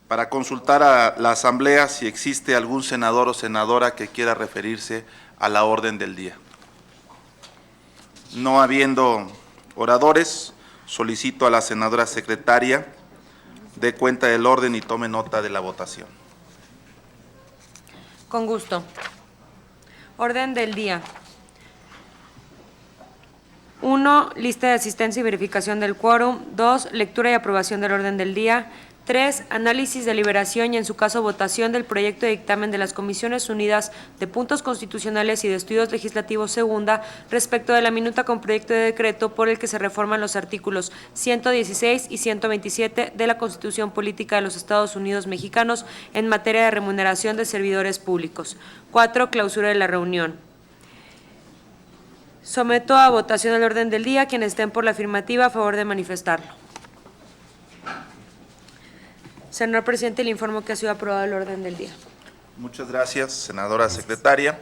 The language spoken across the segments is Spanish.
para consultar a la Asamblea si existe algún senador o senadora que quiera referirse a la orden del día. No habiendo oradores, solicito a la senadora secretaria dé cuenta del orden y tome nota de la votación. Con gusto. Orden del día. 1. Lista de asistencia y verificación del quórum. 2. Lectura y aprobación del orden del día. 3. Análisis, deliberación y, en su caso, votación del proyecto de dictamen de las Comisiones Unidas de Puntos Constitucionales y de Estudios Legislativos segunda respecto de la minuta con proyecto de decreto por el que se reforman los artículos 116 y 127 de la Constitución Política de los Estados Unidos Mexicanos en materia de remuneración de servidores públicos. 4. Clausura de la reunión. Someto a votación el orden del día. Quienes estén por la afirmativa, a favor de manifestarlo. Señor presidente, le informo que ha sido aprobado el orden del día. Muchas gracias, senadora secretaria.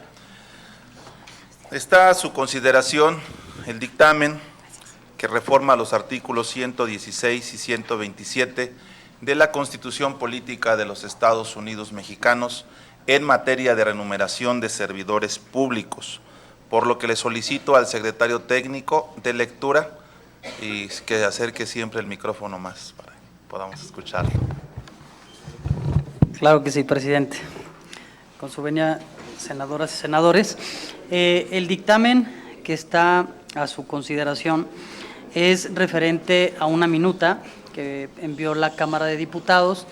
Está a su consideración el dictamen que reforma los artículos 116 y 127 de la Constitución Política de los Estados Unidos Mexicanos en materia de remuneración de servidores públicos, por lo que le solicito al secretario técnico de lectura y que acerque siempre el micrófono más para que podamos escucharlo. Claro que sí, presidente. Con su venia, senadoras y senadores, el dictamen que está a su consideración es referente a una minuta que envió la Cámara de Diputados.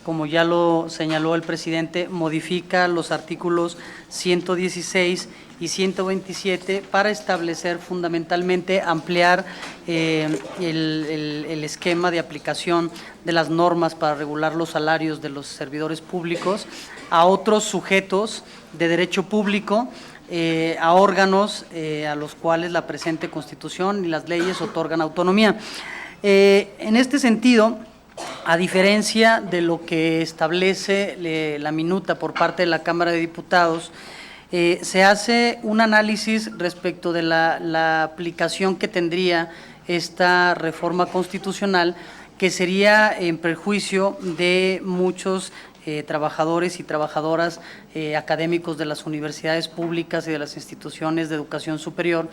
Como ya lo señaló el presidente, modifica los artículos 116 y 127 para establecer fundamentalmente, ampliar el esquema de aplicación de las normas para regular los salarios de los servidores públicos a otros sujetos de derecho público, a órganos a los cuales la presente Constitución y las leyes otorgan autonomía. En este sentido, a diferencia de lo que establece la minuta por parte de la Cámara de Diputados, se hace un análisis respecto de la aplicación que tendría esta reforma constitucional, que sería en perjuicio de muchos trabajadores y trabajadoras académicos de las universidades públicas y de las instituciones de educación superior,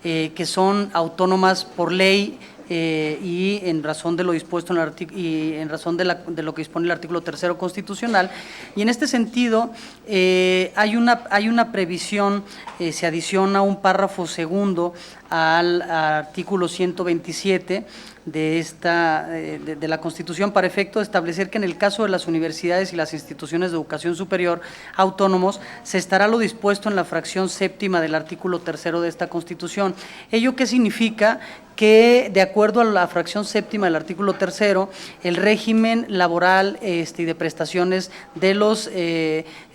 que son autónomas por ley y en razón de lo dispuesto en el y en razón de lo que dispone el artículo 3º constitucional. Y en este sentido hay una previsión, se adiciona un párrafo segundo al artículo 127 de la Constitución para efecto de establecer que en el caso de las universidades y las instituciones de educación superior autónomos se estará lo dispuesto en la fracción séptima del artículo 3º de esta Constitución. ¿Ello qué significa? Que de acuerdo a la fracción séptima del artículo 3º, el régimen laboral y de prestaciones de los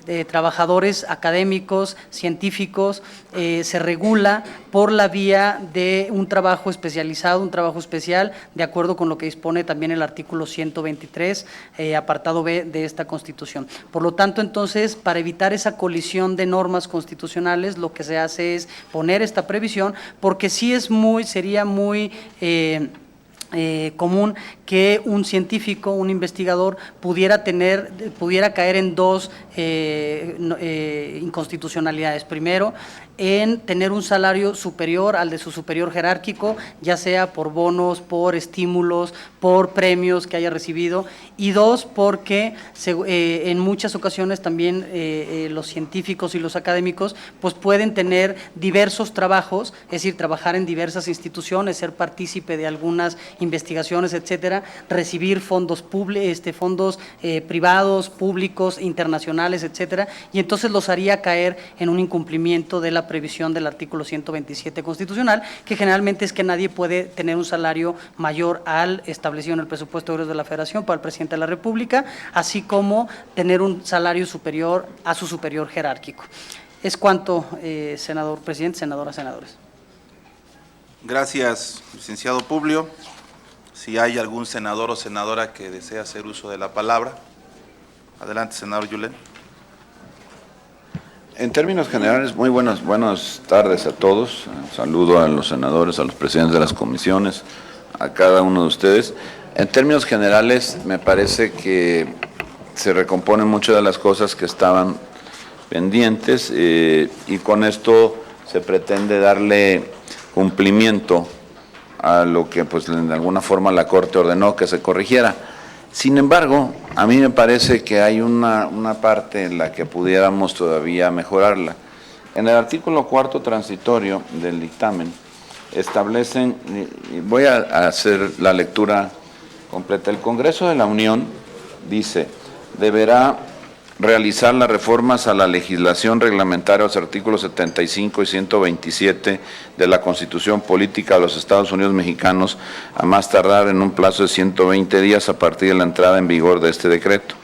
de trabajadores académicos, científicos, se regula por la vía de un trabajo especializado, un trabajo especial, de acuerdo con lo que dispone también el artículo 123, apartado B de esta Constitución. Por lo tanto, entonces, para evitar esa colisión de normas constitucionales, lo que se hace es poner esta previsión, porque sí sería muy común que un científico, un investigador pudiera caer en dos inconstitucionalidades. Primero, en tener un salario superior al de su superior jerárquico, ya sea por bonos, por estímulos, por premios que haya recibido, y dos, porque en muchas ocasiones también los científicos y los académicos pues pueden tener diversos trabajos, es decir, trabajar en diversas instituciones, ser partícipe de algunas investigaciones, etcétera, recibir fondos privados, públicos, internacionales, etcétera, y entonces los haría caer en un incumplimiento de la previsión del artículo 127 constitucional, que generalmente es que nadie puede tener un salario mayor al establecido en el presupuesto de egresos de la Federación para el presidente de la República, así como tener un salario superior a su superior jerárquico. Es cuanto, senador presidente, senadoras, senadores. Gracias, licenciado Publio. Si hay algún senador o senadora que desea hacer uso de la palabra. Adelante, senador Yulén. En términos generales, muy buenas tardes a todos. Saludo a los senadores, a los presidentes de las comisiones, a cada uno de ustedes. En términos generales, me parece que se recomponen muchas de las cosas que estaban pendientes y con esto se pretende darle cumplimiento a lo que pues de alguna forma la Corte ordenó que se corrigiera. Sin embargo, a mí me parece que hay una parte en la que pudiéramos todavía mejorarla. En el artículo 4 transitorio del dictamen establecen, voy a hacer la lectura completa, el Congreso de la Unión dice, deberá realizar las reformas a la legislación reglamentaria, los artículos 75 y 127 de la Constitución Política de los Estados Unidos Mexicanos, a más tardar en un plazo de 120 días a partir de la entrada en vigor de este decreto.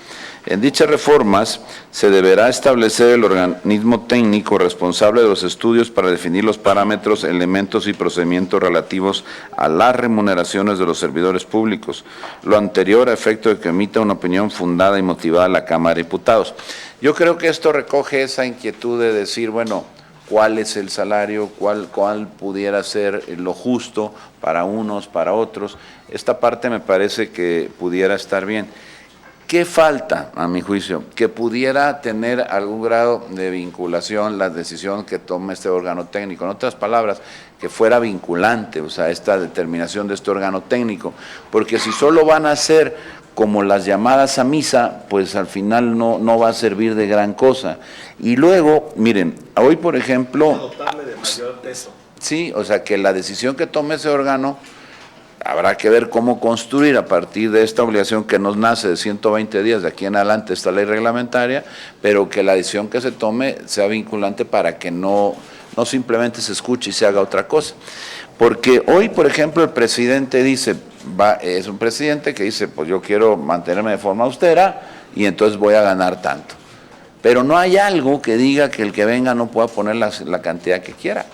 En dichas reformas se deberá establecer el organismo técnico responsable de los estudios para definir los parámetros, elementos y procedimientos relativos a las remuneraciones de los servidores públicos, lo anterior a efecto de que emita una opinión fundada y motivada a la Cámara de Diputados. Yo creo que esto recoge esa inquietud de decir, bueno, cuál es el salario, cuál pudiera ser lo justo para unos, para otros. Esta parte me parece que pudiera estar bien. ¿Qué falta, a mi juicio? Que pudiera tener algún grado de vinculación la decisión que tome este órgano técnico. En otras palabras, que fuera vinculante, o sea, esta determinación de este órgano técnico. Porque si solo van a ser como las llamadas a misa, pues al final no va a servir de gran cosa. Y luego, miren, hoy por ejemplo… dotarle de mayor peso. Sí, o sea, que la decisión que tome ese órgano… Habrá que ver cómo construir a partir de esta obligación que nos nace de 120 días de aquí en adelante esta ley reglamentaria, pero que la decisión que se tome sea vinculante para que no simplemente se escuche y se haga otra cosa. Porque hoy, por ejemplo, el presidente dice, es un presidente que dice, pues yo quiero mantenerme de forma austera y entonces voy a ganar tanto. Pero no hay algo que diga que el que venga no pueda poner la cantidad que quiera.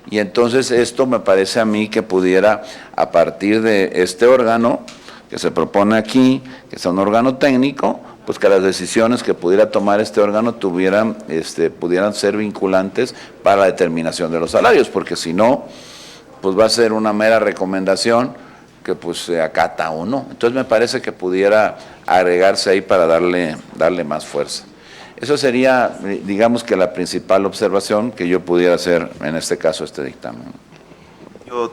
Y entonces esto me parece a mí que pudiera, a partir de este órgano que se propone aquí, que es un órgano técnico, pues que las decisiones que pudiera tomar este órgano pudieran ser vinculantes para la determinación de los salarios, porque si no, pues va a ser una mera recomendación que pues se acata o no. Entonces me parece que pudiera agregarse ahí para darle más fuerza. Eso sería, digamos que la principal observación que yo pudiera hacer en este caso este dictamen. Yo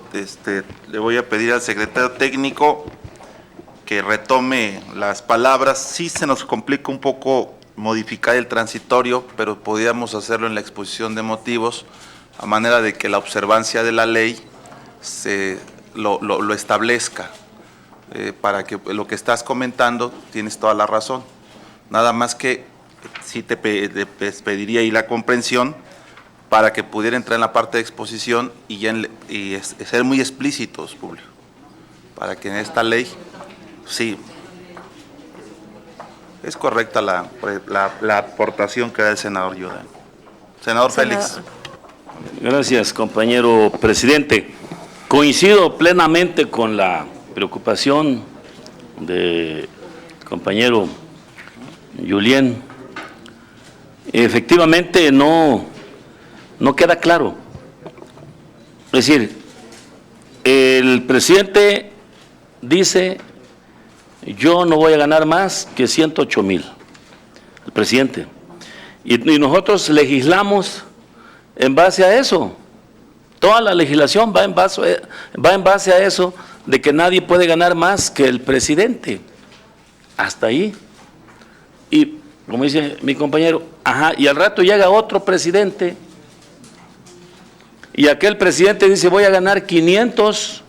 le voy a pedir al secretario técnico que retome las palabras. Sí se nos complica un poco modificar el transitorio, pero podríamos hacerlo en la exposición de motivos, a manera de que la observancia de la ley lo establezca. Para que lo que estás comentando, tienes toda la razón. Nada más que sí te pediría ahí la comprensión para que pudiera entrar en la parte de exposición y ser muy explícitos, Publio, para que en esta ley, sí, es correcta la aportación que da el senador Jordan. Senador Félix. Gracias, compañero presidente. Coincido plenamente con la preocupación del compañero Julián. Efectivamente no queda claro. Es decir, el presidente dice, yo no voy a ganar más que 108,000, el presidente. Y nosotros legislamos en base a eso. Toda la legislación va en base a eso, de que nadie puede ganar más que el presidente. Hasta ahí. Y como dice mi compañero, y al rato llega otro presidente y aquel presidente dice voy a ganar 500,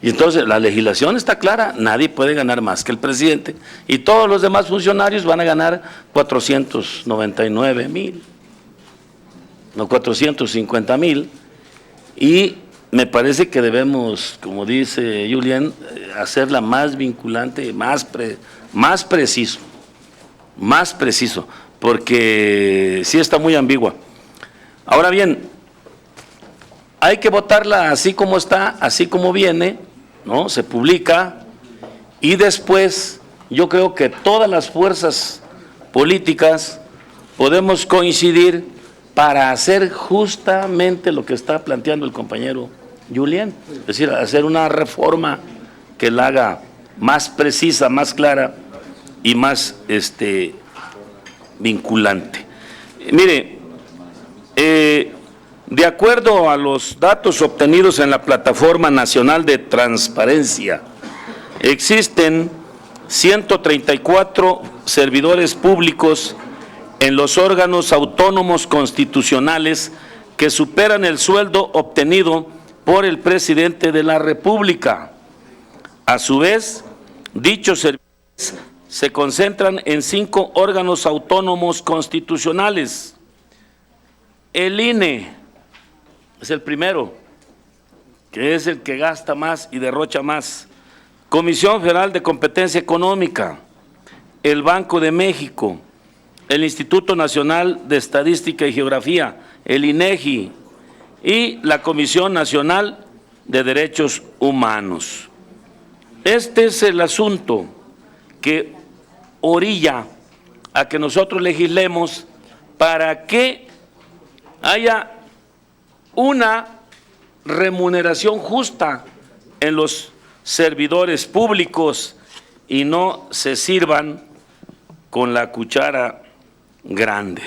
y entonces la legislación está clara, nadie puede ganar más que el presidente y todos los demás funcionarios van a ganar 499,000, no 450,000, y me parece que debemos, como dice Julián, hacerla más vinculante, más preciso, porque sí está muy ambigua. Ahora bien, hay que votarla así como está, así como viene, ¿no? Se publica y después yo creo que todas las fuerzas políticas podemos coincidir para hacer justamente lo que está planteando el compañero Julián, es decir, hacer una reforma que la haga más precisa, más clara, y más vinculante. Mire, de acuerdo a los datos obtenidos en la Plataforma Nacional de Transparencia, existen 134 servidores públicos en los órganos autónomos constitucionales que superan el sueldo obtenido por el presidente de la República. A su vez, dichos servidores se concentran en 5 órganos autónomos constitucionales. El INE es el primero, que es el que gasta más y derrocha más. Comisión Federal de Competencia Económica, el Banco de México, el Instituto Nacional de Estadística y Geografía, el INEGI y la Comisión Nacional de Derechos Humanos. Este es el asunto que orilla a que nosotros legislemos para que haya una remuneración justa en los servidores públicos y no se sirvan con la cuchara grande.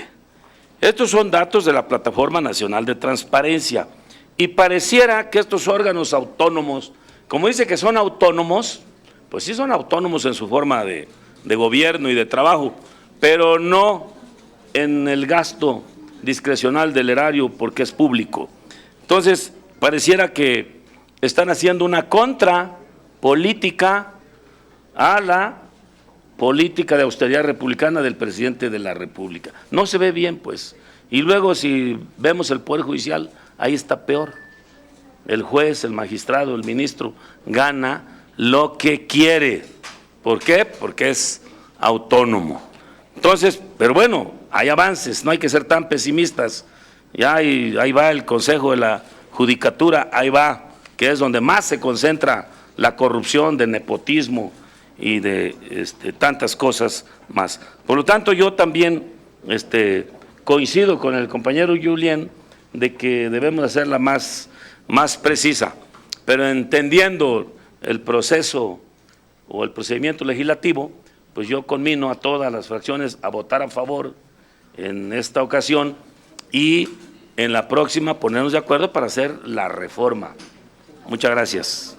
Estos son datos de la Plataforma Nacional de Transparencia y pareciera que estos órganos autónomos, como dice que son autónomos, pues sí son autónomos en su forma de gobierno y de trabajo, pero no en el gasto discrecional del erario porque es público. Entonces, pareciera que están haciendo una contrapolítica a la política de austeridad republicana del presidente de la República. No se ve bien, pues. Y luego, si vemos el Poder Judicial, ahí está peor. El juez, el magistrado, el ministro gana lo que quiere. ¿Por qué? Porque es autónomo. Entonces, pero bueno, hay avances, no hay que ser tan pesimistas. Ya ahí va el Consejo de la Judicatura, ahí va, que es donde más se concentra la corrupción, de nepotismo y de tantas cosas más. Por lo tanto, yo también coincido con el compañero Julián de que debemos hacerla más precisa, pero entendiendo el proceso o el procedimiento legislativo, pues yo conmino a todas las fracciones a votar a favor en esta ocasión y en la próxima ponernos de acuerdo para hacer la reforma. Muchas gracias.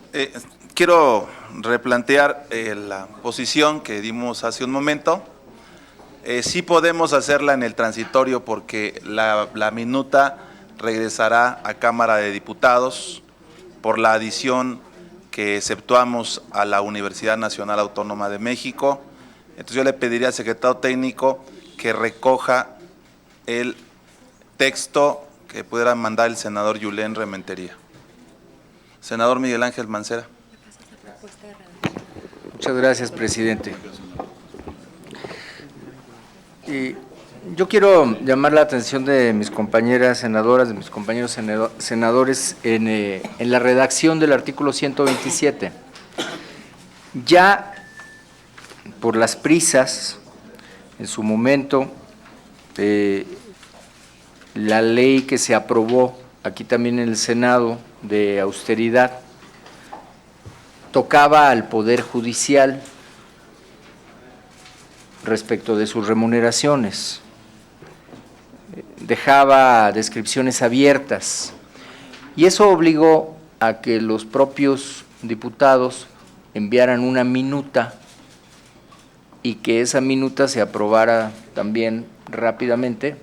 Quiero replantear la posición que dimos hace un momento. Sí podemos hacerla en el transitorio porque la minuta regresará a Cámara de Diputados por la adición que exceptuamos a la Universidad Nacional Autónoma de México. Entonces yo le pediría al secretario técnico que recoja el texto que pudiera mandar el senador Julián Rementería. Senador Miguel Ángel Mancera. Muchas gracias, presidente. Yo quiero llamar la atención de mis compañeras senadoras, de mis compañeros senadores en la redacción del artículo 127. Ya por las prisas, en su momento, la ley que se aprobó aquí también en el Senado de austeridad tocaba al Poder Judicial respecto de sus remuneraciones, dejaba descripciones abiertas y eso obligó a que los propios diputados enviaran una minuta y que esa minuta se aprobara también rápidamente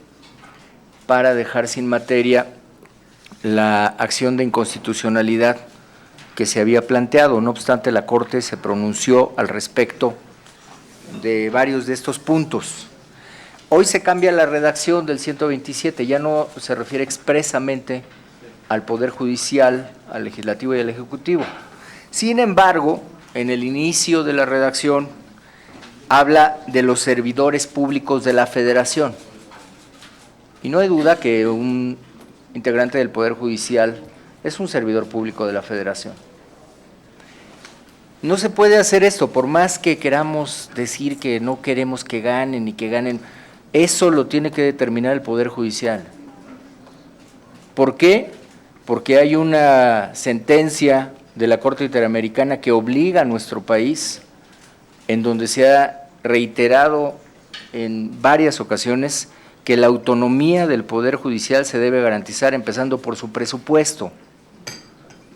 para dejar sin materia la acción de inconstitucionalidad que se había planteado. No obstante, la Corte se pronunció al respecto de varios de estos puntos. Hoy se cambia la redacción del 127, ya no se refiere expresamente al Poder Judicial, al Legislativo y al Ejecutivo. Sin embargo, en el inicio de la redacción habla de los servidores públicos de la Federación. Y no hay duda que un integrante del Poder Judicial es un servidor público de la Federación. No se puede hacer esto, por más que queramos decir que no queremos que ganen y que ganen, eso lo tiene que determinar el Poder Judicial. ¿Por qué? Porque hay una sentencia de la Corte Interamericana que obliga a nuestro país, en donde se ha reiterado en varias ocasiones que la autonomía del Poder Judicial se debe garantizar empezando por su presupuesto.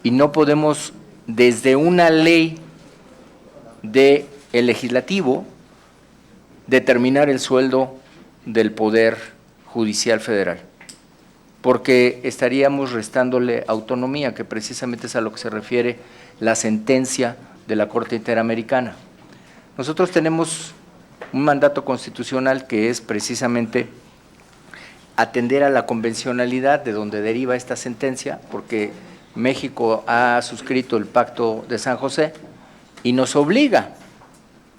Y no podemos, desde una ley del Legislativo, determinar el sueldo del Poder Judicial Federal, porque estaríamos restándole autonomía, que precisamente es a lo que se refiere la sentencia de la Corte Interamericana. Nosotros tenemos un mandato constitucional que es precisamente atender a la convencionalidad de donde deriva esta sentencia, porque México ha suscrito el Pacto de San José y nos obliga.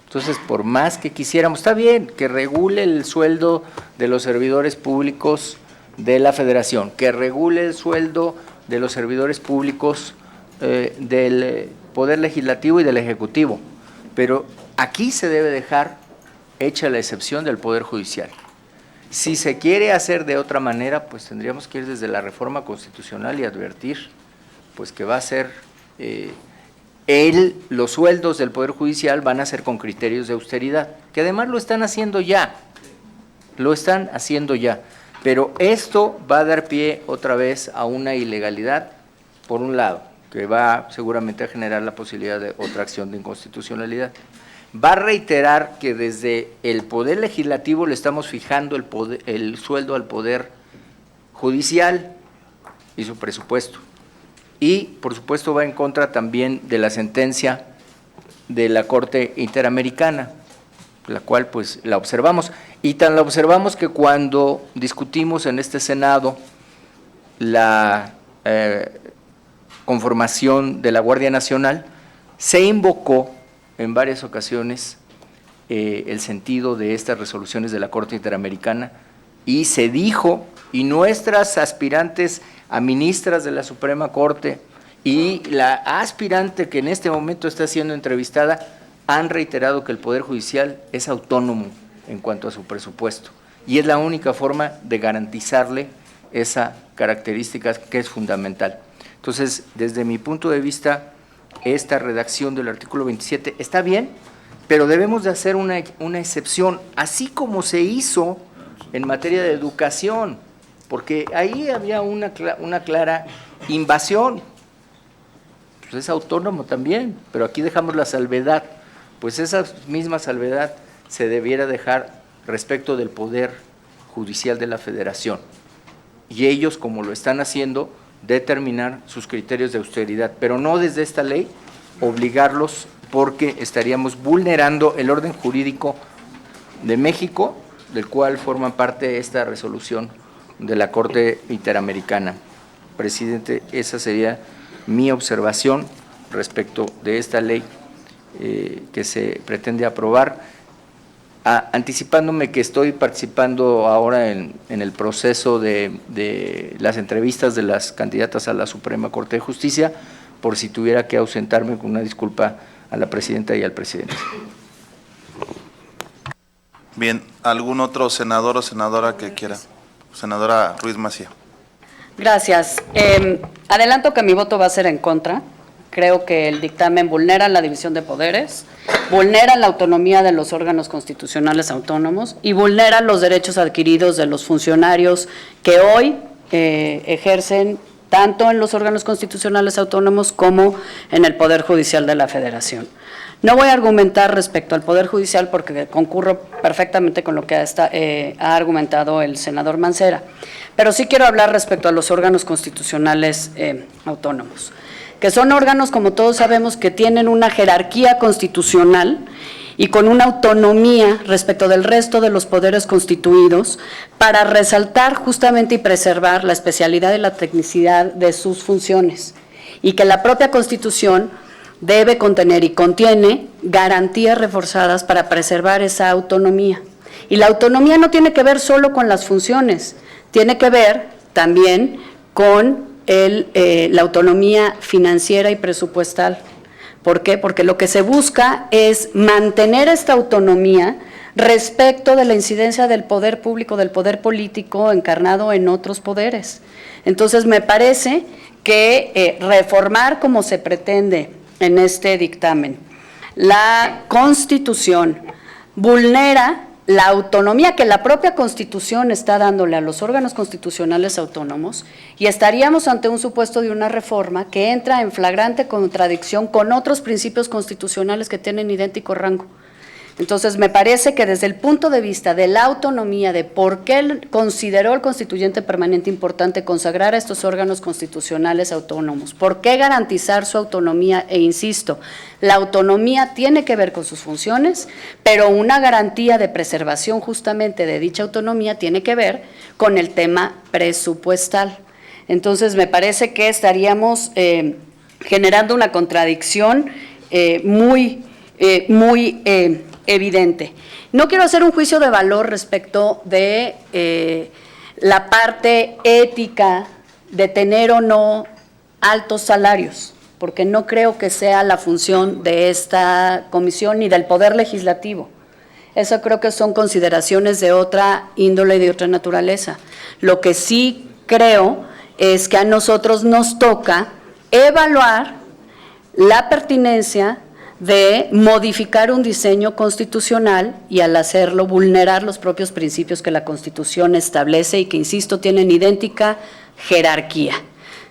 Entonces, por más que quisiéramos, está bien que regule el sueldo de los servidores públicos de la Federación, que regule el sueldo de los servidores públicos del Poder Legislativo y del Ejecutivo, pero aquí se debe dejar hecha la excepción del Poder Judicial. Si se quiere hacer de otra manera, pues tendríamos que ir desde la reforma constitucional y advertir pues que va a ser los sueldos del Poder Judicial van a ser con criterios de austeridad, que además lo están haciendo ya, pero esto va a dar pie otra vez a una ilegalidad, por un lado, que va seguramente a generar la posibilidad de otra acción de inconstitucionalidad. Va a reiterar que desde el Poder Legislativo le estamos fijando el sueldo al Poder Judicial y su presupuesto. Y, por supuesto, va en contra también de la sentencia de la Corte Interamericana, la cual pues la observamos. Y tan la observamos que cuando discutimos en este Senado la conformación de la Guardia Nacional, se invocó en varias ocasiones el sentido de estas resoluciones de la Corte Interamericana y se dijo, y nuestras aspirantes a ministras de la Suprema Corte y la aspirante que en este momento está siendo entrevistada han reiterado que el Poder Judicial es autónomo en cuanto a su presupuesto y es la única forma de garantizarle esa característica que es fundamental. Entonces, desde mi punto de vista, esta redacción del artículo 27 está bien, pero debemos de hacer una excepción, así como se hizo en materia de educación, porque ahí había una clara invasión. Pues es autónomo también, pero aquí dejamos la salvedad, pues esa misma salvedad se debiera dejar respecto del Poder Judicial de la Federación. Y ellos, como lo están haciendo, determinar sus criterios de austeridad, pero no desde esta ley obligarlos, porque estaríamos vulnerando el orden jurídico de México, del cual forma parte esta resolución de la Corte Interamericana. Presidente, esa sería mi observación respecto de esta ley que se pretende aprobar. Anticipándome que estoy participando ahora en el proceso de las entrevistas de las candidatas a la Suprema Corte de Justicia, por si tuviera que ausentarme, con una disculpa a la presidenta y al presidente. Bien, ¿algún otro senador o senadora que quiera? Senadora Ruiz Massieu. Gracias. Adelanto que mi voto va a ser en contra. Creo que el dictamen vulnera la división de poderes, vulnera la autonomía de los órganos constitucionales autónomos y vulnera los derechos adquiridos de los funcionarios que hoy ejercen tanto en los órganos constitucionales autónomos como en el Poder Judicial de la Federación. No voy a argumentar respecto al Poder Judicial porque concurro perfectamente con lo que ha argumentado el senador Mancera, pero sí quiero hablar respecto a los órganos constitucionales autónomos, que son órganos, como todos sabemos, que tienen una jerarquía constitucional y con una autonomía respecto del resto de los poderes constituidos para resaltar justamente y preservar la especialidad y la tecnicidad de sus funciones, y que la propia Constitución debe contener y contiene garantías reforzadas para preservar esa autonomía. Y la autonomía no tiene que ver solo con las funciones, tiene que ver también con la autonomía financiera y presupuestal. ¿Por qué? Porque lo que se busca es mantener esta autonomía respecto de la incidencia del poder público, del poder político encarnado en otros poderes. Entonces, me parece que reformar como se pretende en este dictamen la Constitución vulnera la autonomía que la propia Constitución está dándole a los órganos constitucionales autónomos y estaríamos ante un supuesto de una reforma que entra en flagrante contradicción con otros principios constitucionales que tienen idéntico rango. Entonces, me parece que desde el punto de vista de la autonomía, de por qué consideró el constituyente permanente importante consagrar a estos órganos constitucionales autónomos, por qué garantizar su autonomía, e insisto, la autonomía tiene que ver con sus funciones, pero una garantía de preservación justamente de dicha autonomía tiene que ver con el tema presupuestal. Entonces, me parece que estaríamos generando una contradicción muy evidente. No quiero hacer un juicio de valor respecto de la parte ética de tener o no altos salarios, porque no creo que sea la función de esta comisión ni del Poder Legislativo. Eso creo que son consideraciones de otra índole y de otra naturaleza. Lo que sí creo es que a nosotros nos toca evaluar la pertinencia de modificar un diseño constitucional y al hacerlo vulnerar los propios principios que la Constitución establece y que, insisto, tienen idéntica jerarquía.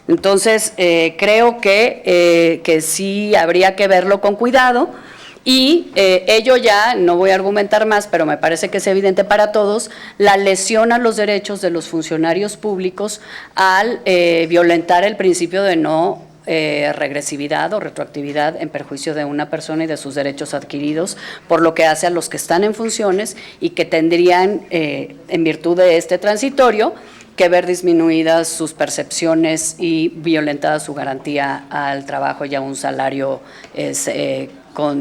Entonces, creo que sí habría que verlo con cuidado y ello ya, no voy a argumentar más, pero me parece que es evidente para todos, la lesión a los derechos de los funcionarios públicos al violentar el principio de no regresividad o retroactividad en perjuicio de una persona y de sus derechos adquiridos, por lo que hace a los que están en funciones y que tendrían, en virtud de este transitorio, que ver disminuidas sus percepciones y violentada su garantía al trabajo y a un salario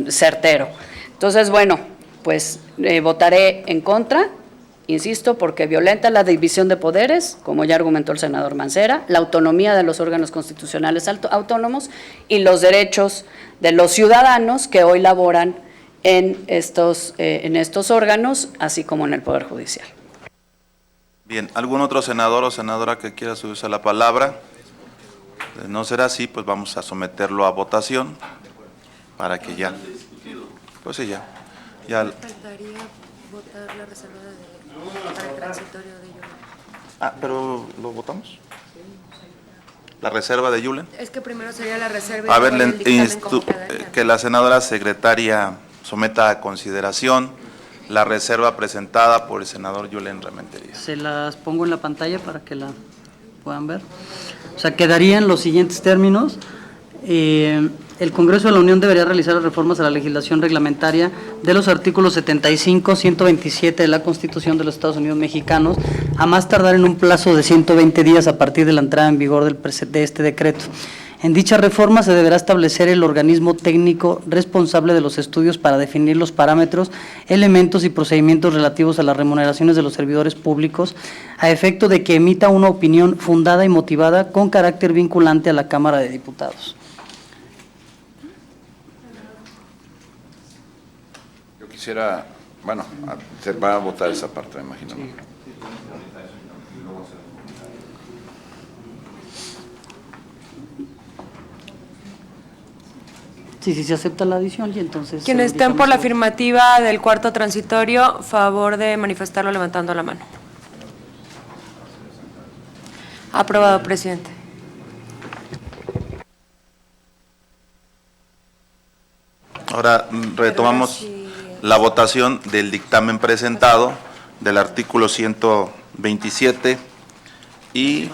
certero. Entonces, bueno, pues votaré en contra. Insisto, porque violenta la división de poderes, como ya argumentó el senador Mancera, la autonomía de los órganos constitucionales autónomos y los derechos de los ciudadanos que hoy laboran en estos órganos, así como en el Poder Judicial. Bien, ¿algún otro senador o senadora que quiera subirse a la palabra? De no ser así, pues vamos a someterlo a votación para que ya. Pues sí, ya. Faltaría votar la reserva para el transitorio de Yulen. Ah, pero ¿lo votamos? ¿La reserva de Yulen? Es que primero sería la reserva. A ver, el dictamen cómo quedaría. que la senadora secretaria someta a consideración la reserva presentada por el senador Yulen Rementería. Se las pongo en la pantalla para que la puedan ver. O sea, quedarían los siguientes términos. El Congreso de la Unión debería realizar las reformas a la legislación reglamentaria de los artículos 75, 127 de la Constitución de los Estados Unidos Mexicanos, a más tardar en un plazo de 120 días a partir de la entrada en vigor de este decreto. En dicha reforma se deberá establecer el organismo técnico responsable de los estudios para definir los parámetros, elementos y procedimientos relativos a las remuneraciones de los servidores públicos, a efecto de que emita una opinión fundada y motivada con carácter vinculante a la Cámara de Diputados. Quisiera, bueno, se va a votar esa parte, me imagino. Sí. Sí, se acepta la adición y entonces… Quienes estén por la afirmativa del cuarto transitorio, favor de manifestarlo levantando la mano. Aprobado, presidente. Ahora retomamos la votación del dictamen presentado del artículo 127 y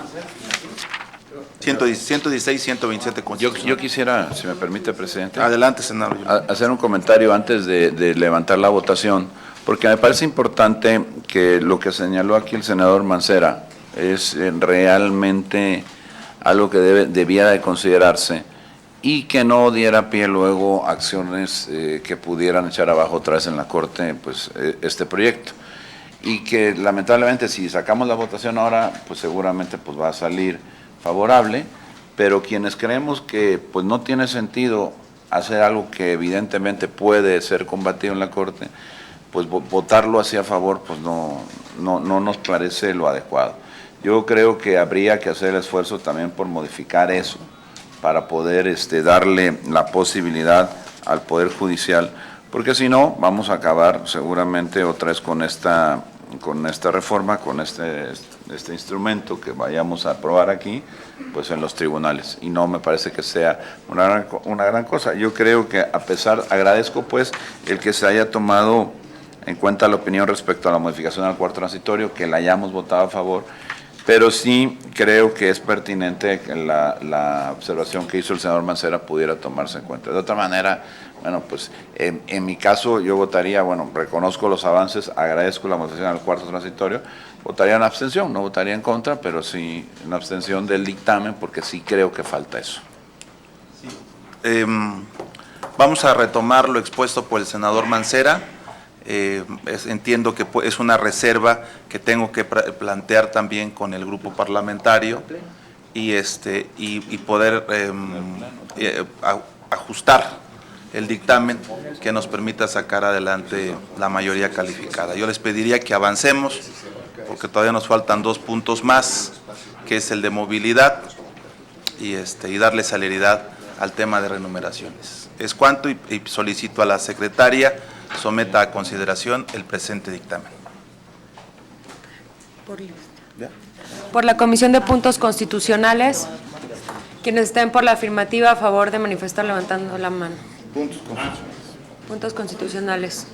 116, 127. Yo quisiera, si me permite, presidente. Adelante, senador. Hacer un comentario antes de levantar la votación, porque me parece importante que lo que señaló aquí el senador Mancera es realmente algo que debiera de considerarse y que no diera pie luego a acciones que pudieran echar abajo otra vez en la Corte pues este proyecto. Y que lamentablemente si sacamos la votación ahora, pues seguramente pues va a salir favorable, pero quienes creemos que pues no tiene sentido hacer algo que evidentemente puede ser combatido en la Corte, pues votarlo hacia favor pues no nos parece lo adecuado. Yo creo que habría que hacer el esfuerzo también por modificar eso, para poder darle la posibilidad al Poder Judicial porque si no, vamos a acabar seguramente otra vez con esta reforma, con este instrumento que vayamos a aprobar aquí, pues en los tribunales, y no me parece que sea una gran cosa. Yo creo que agradezco pues el que se haya tomado en cuenta la opinión respecto a la modificación al cuarto transitorio, que la hayamos votado a favor, pero sí creo que es pertinente que la observación que hizo el senador Mancera pudiera tomarse en cuenta. De otra manera, bueno, pues en mi caso yo votaría, bueno, reconozco los avances, agradezco la modificación al cuarto transitorio, votaría en abstención, no votaría en contra, pero sí en abstención del dictamen, porque sí creo que falta eso. Vamos a retomar lo expuesto por el senador Mancera. Entiendo que es una reserva que tengo que plantear también con el grupo parlamentario y poder ajustar el dictamen que nos permita sacar adelante la mayoría calificada. Yo les pediría que avancemos, porque todavía nos faltan 2 puntos más, que es el de movilidad y darle celeridad al tema de renumeraciones. Es cuanto, y solicito a la secretaria someta a consideración el presente dictamen. Por la Comisión de Puntos Constitucionales, quienes estén por la afirmativa, a favor de manifestar levantando la mano. Puntos constitucionales.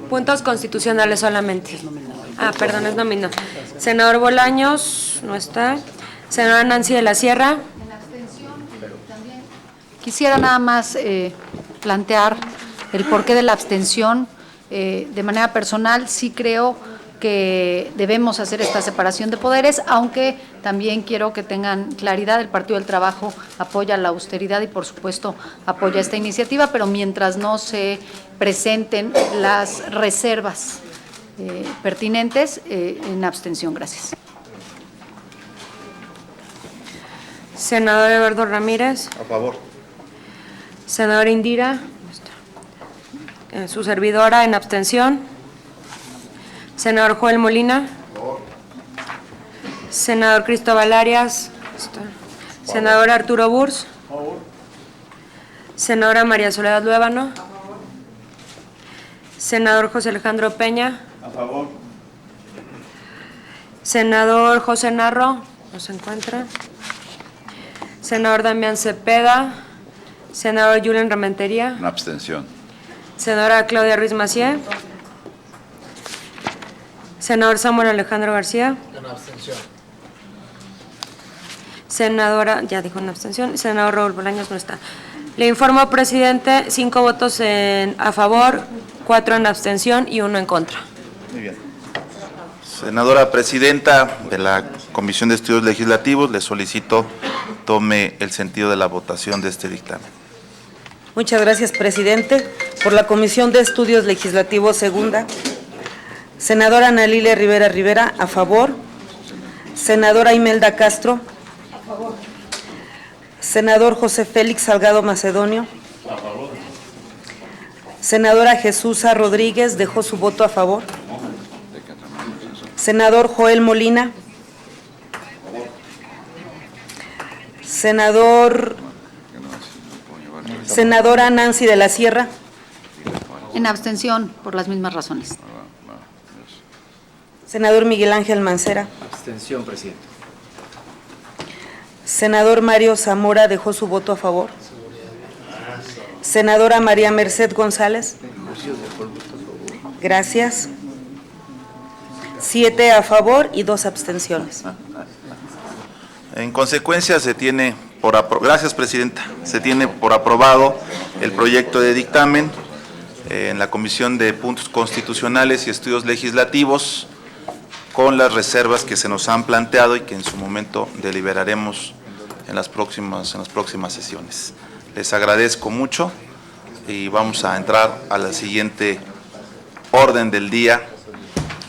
Puntos constitucionales solamente. Perdón, es nominal. Senador Bolaños, no está. Senadora Nancy de la Sierra. Quisiera nada más plantear el porqué de la abstención. De manera personal, sí creo que debemos hacer esta separación de poderes, aunque también quiero que tengan claridad, el Partido del Trabajo apoya la austeridad y por supuesto apoya esta iniciativa, pero mientras no se presenten las reservas pertinentes, en abstención. Gracias. Senador Eduardo Ramírez. A favor. Senadora Indira. Su servidora en abstención. Senador Joel Molina. Senador Cristóbal Arias. Senador Arturo Burs. Senadora María Soledad Luébano. Senador José Alejandro Peña. A favor. Senador José Narro. No se encuentra. Senador Damián Cepeda. Senador Julen Rementería. Una abstención. Senadora Claudia Ruiz Massieu. Senador Samuel Alejandro García. Una abstención. Senadora, ya dijo una abstención. Senador Raúl Bolaños no está. Le informo, presidente, 5 votos a favor, 4 en abstención y 1 en contra. Muy bien. Senadora presidenta de la Comisión de Estudios Legislativos, le solicito tome el sentido de la votación de este dictamen. Muchas gracias, presidente. Por la Comisión de Estudios Legislativos segunda, senadora Ana Lilia Rivera Rivera, a favor. Senadora Imelda Castro. A favor. Senador José Félix Salgado Macedonio. A favor. Senadora Jesús Rodríguez dejó su voto a favor. Senador Joel Molina. Senadora Nancy de la Sierra. En abstención, por las mismas razones. Senador Miguel Ángel Mancera. Abstención, presidente. Senador Mario Zamora dejó su voto a favor. Senadora María Merced González. Gracias. 7 a favor y 2 abstenciones. En consecuencia, gracias, presidenta, se tiene por aprobado el proyecto de dictamen en la Comisión de Puntos Constitucionales y Estudios Legislativos, con las reservas que se nos han planteado y que en su momento deliberaremos en las próximas sesiones. Les agradezco mucho y vamos a entrar a la siguiente orden del día,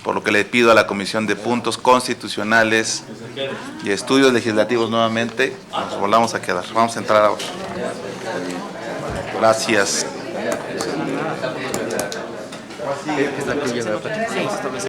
por lo que le pido a la Comisión de Puntos Constitucionales y Estudios Legislativos nuevamente, nos volvamos a quedar. Vamos a entrar ahora. Gracias.